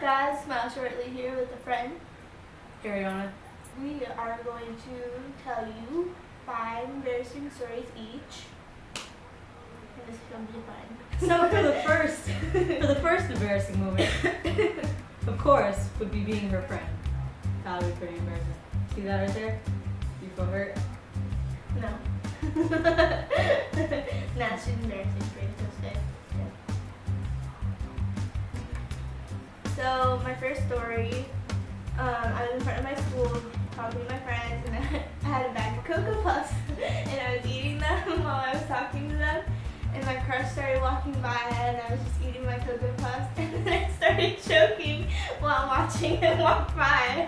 guys? Smile Shortly here with a friend. Ariana. We are going to tell you 5 embarrassing stories each. And this is going to be fun. So for the first embarrassing moment, of course, would be being her friend. That would be pretty embarrassing. See that right there? You feel hurt? No. Nah, she's embarrassing for you to say. So my first story, I was in front of my school talking to my friends, and I had a bag of Cocoa Puffs, and I was eating them while I was talking to them. And my crush started walking by, and I was just eating my Cocoa Puffs, and then I started choking while watching him walk by.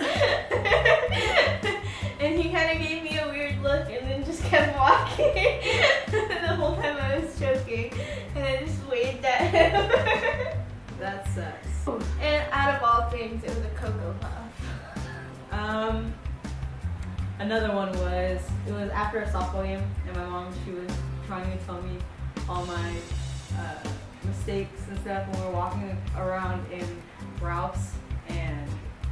And he kind of gave me a weird look, and then just kept walking the whole time I was choking, and I just waved at him. That sucks. And out of all things, it was a Cocoa Puff. Another one was, it was after a softball game, and my mom, she was trying to tell me all my mistakes and stuff when we were walking around in Ralph's, and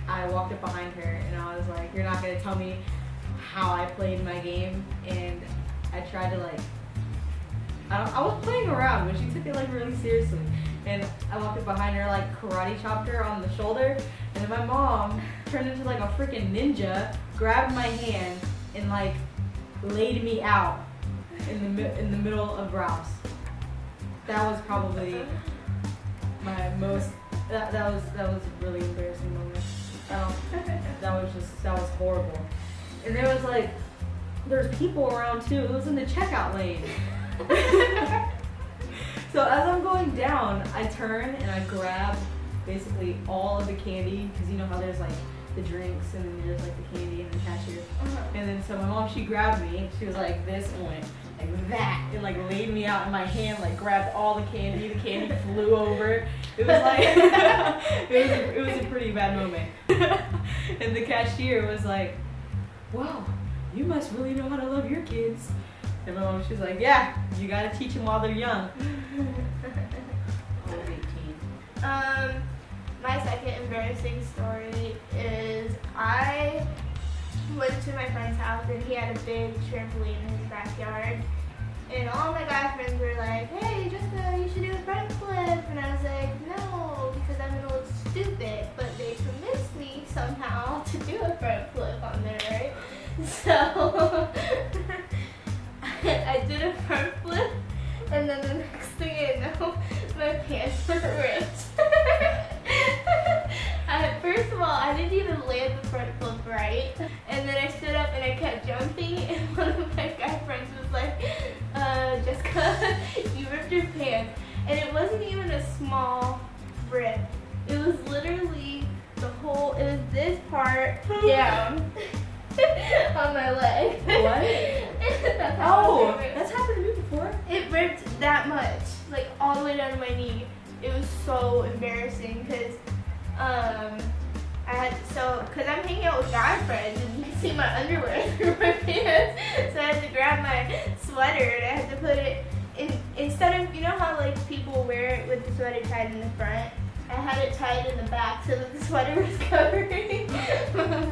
I walked up behind her and I was like, you're not going to tell me how I played my game. And I tried to I was playing around, but she took it really seriously. And I walked up behind her, karate chopped her on the shoulder, and then my mom turned into a freaking ninja, grabbed my hand, and laid me out in the middle of Ralph's. That was probably my most. That was a really embarrassing moment. That was horrible. And there's people around too. It was in the checkout lane. So as I'm going down, I turn and I grab basically all of the candy, because you know how there's the drinks and then there's the candy and the cashier. And then so my mom, she grabbed me and she was like this and went like that and laid me out in my hand, grabbed all the candy. The candy flew over. It was it was a pretty bad moment. And the cashier was like, "Wow, you must really know how to love your kids." And my mom, she's like, "Yeah, you gotta teach them while they're young." I was 18. My second embarrassing story is I went to my friend's house and he had a big trampoline in his backyard. And all my guy friends were like, "Hey, Jessica, you should do a front flip." And I was like, "No, because I'm gonna look stupid." But they convinced me somehow to do a front flip on there, right? So I did a front flip, and then the next thing I know, my pants were ripped. First of all, I didn't even land the front flip right, and then I stood up and I kept jumping, and one of my guy friends was like, "Jessica, you ripped your pants." And it wasn't even a small rip. It was literally it was this part down. On my leg. What? That's happened to me before. It ripped that much, all the way down to my knee. It was so embarrassing because because I'm hanging out with guy friends and you can see my underwear through my pants, so I had to grab my sweater and I had to put it in, instead of, you know how people wear it with the sweater tied in the front, I had it tied in the back so that the sweater was covering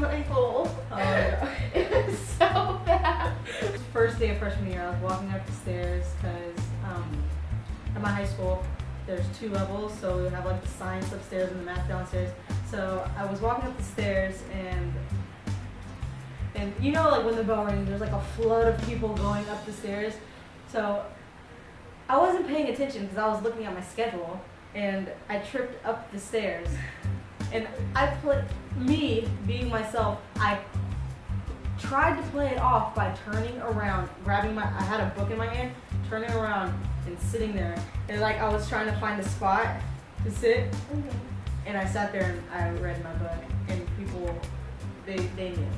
my hole. Oh, no. It was so bad. First day of freshman year, I was walking up the stairs because at my high school, there's 2 levels, so we have the science upstairs and the math downstairs. So I was walking up the stairs and you know when the bell rings, there's a flood of people going up the stairs. So I wasn't paying attention because I was looking at my schedule, and I tripped up the stairs. And me being myself, I tried to play it off by turning around, I had a book in my hand, turning around and sitting there. And I was trying to find a spot to sit, and I sat there and I read my book, and people, they knew.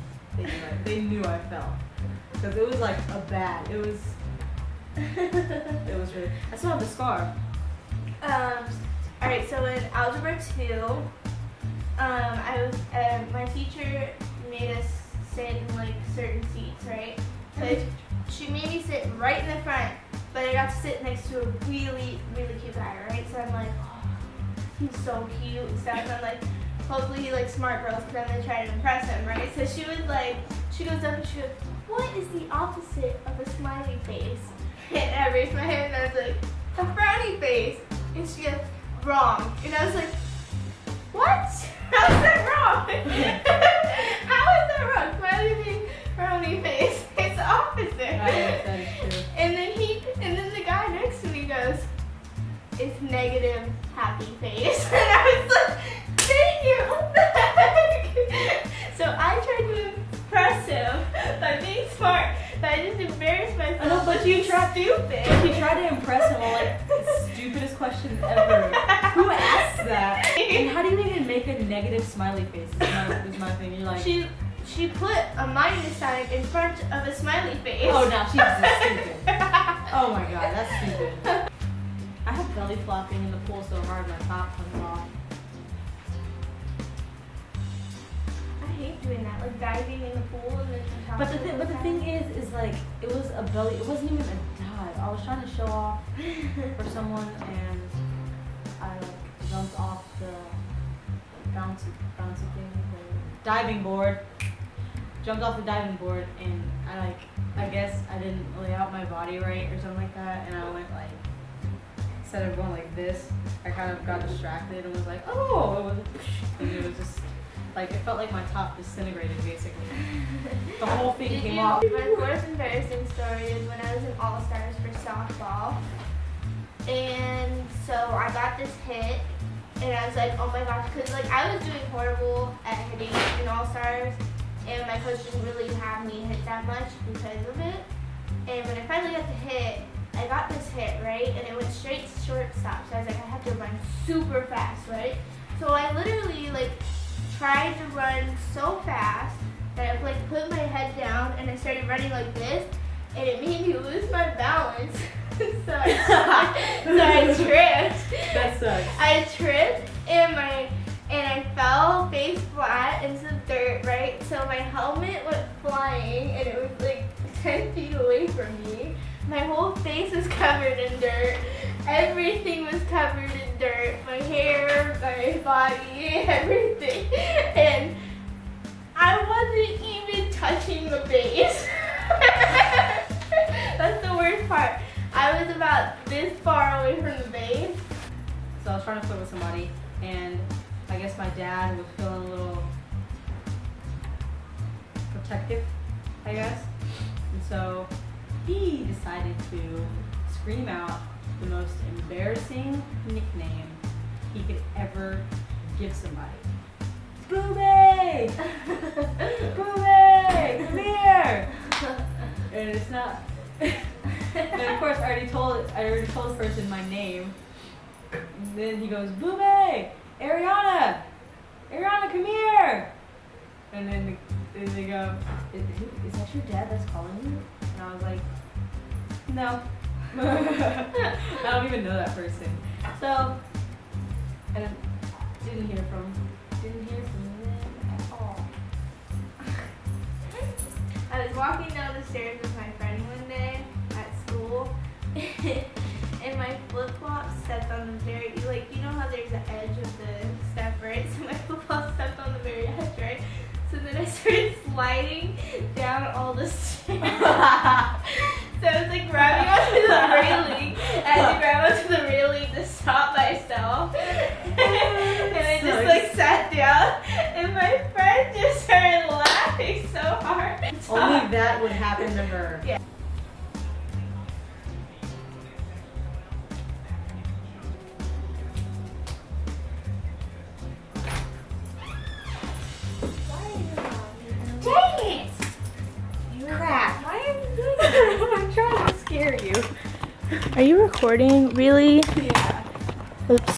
They knew I fell. Because it was it was really, I still have the scar. Alright, so in Algebra 2, my teacher made us sit in certain seats, right? So she made me sit right in the front, but I got to sit next to a really, really cute guy, right? So I'm like, oh, he's so cute and stuff. And I'm like, hopefully he likes smart girls because I'm gonna try to impress him, right? So she was like, she goes up and she goes, what is the opposite of a smiley face? And I raised my hand and I was like, a frowny face. And she goes, wrong. And I was like, what? How is that wrong? How is that wrong? Smiley face, frowny face. It's the opposite. That is true. And then the guy next to me goes, it's negative happy face. And I was like, thank you. What the heck? So I tried to impress him by being smart, but I just embarrassed myself. I know, but you tried stupid. You tried to impress him on like the stupidest question ever. Who asked that? And how do you even make a negative smiley face? Is my thing. You're like, She put a minus sign in front of a smiley face. oh, now she's just stupid. Oh my god, that's stupid. I have belly flopping in the pool so hard my top comes off. I hate doing that, like diving in the pool and then the top. But the thing is like it was a belly. It wasn't even a dive. I was trying to show off for someone and I like jumped off the bouncy thing, the diving board. Jumped off the diving board and I guess I didn't lay out my body right or something like that, and I went like, instead of going like this, I kind of got distracted and was like, oh, it was, and it was just like, it felt like my top disintegrated basically. The whole thing came off. My fourth embarrassing story is when I was in All-Stars for softball, and so I got this hit, and I was like, oh my gosh, because like I was doing horrible at hitting in All-Stars. And my coach didn't really have me hit that much because of it. And when I finally got the hit, I got this hit, right? And it went straight to shortstop. So I was like, I have to run super fast, right? So I literally like tried to run so fast that I like put my head down and I started running like this, and it made me lose my balance. so I tripped. That sucks. I tripped and I fell face flat into the dirt, right? So my helmet went flying and it was like 10 feet away from me. My whole face was covered in dirt. Everything was covered in dirt. My hair, my body, everything. And I wasn't even touching the base. That's the worst part. I was about this far away from the base. So I was trying to play with somebody, and I guess my dad was feeling a little protective, I guess. And so he decided to scream out the most embarrassing nickname he could ever give somebody. Boobie! Boobie! Come here! And it's not. And of course, I already told this person my name. And then he goes, Boobie! Ariana! Ariana, come here! And then they go, is that your dad that's calling you? And I was like, no. I don't even know that person. So, and I didn't hear from them at all. I was walking down the stairs with my friend one day at school, and my flip-flop stepped on the very, like, you know how there's the edge of the step, right? So my flip-flop stepped on the very edge, right? So then I started sliding down all the stairs. So I was like grabbing onto the railing. I had to grab onto the railing to stop myself. And I just like sat down, and my friend just started laughing so hard. Only that would happen to her. Yeah. Dang it! Crap. Why are you doing that? I'm trying to scare you. Are you recording? Really? Yeah. Oops.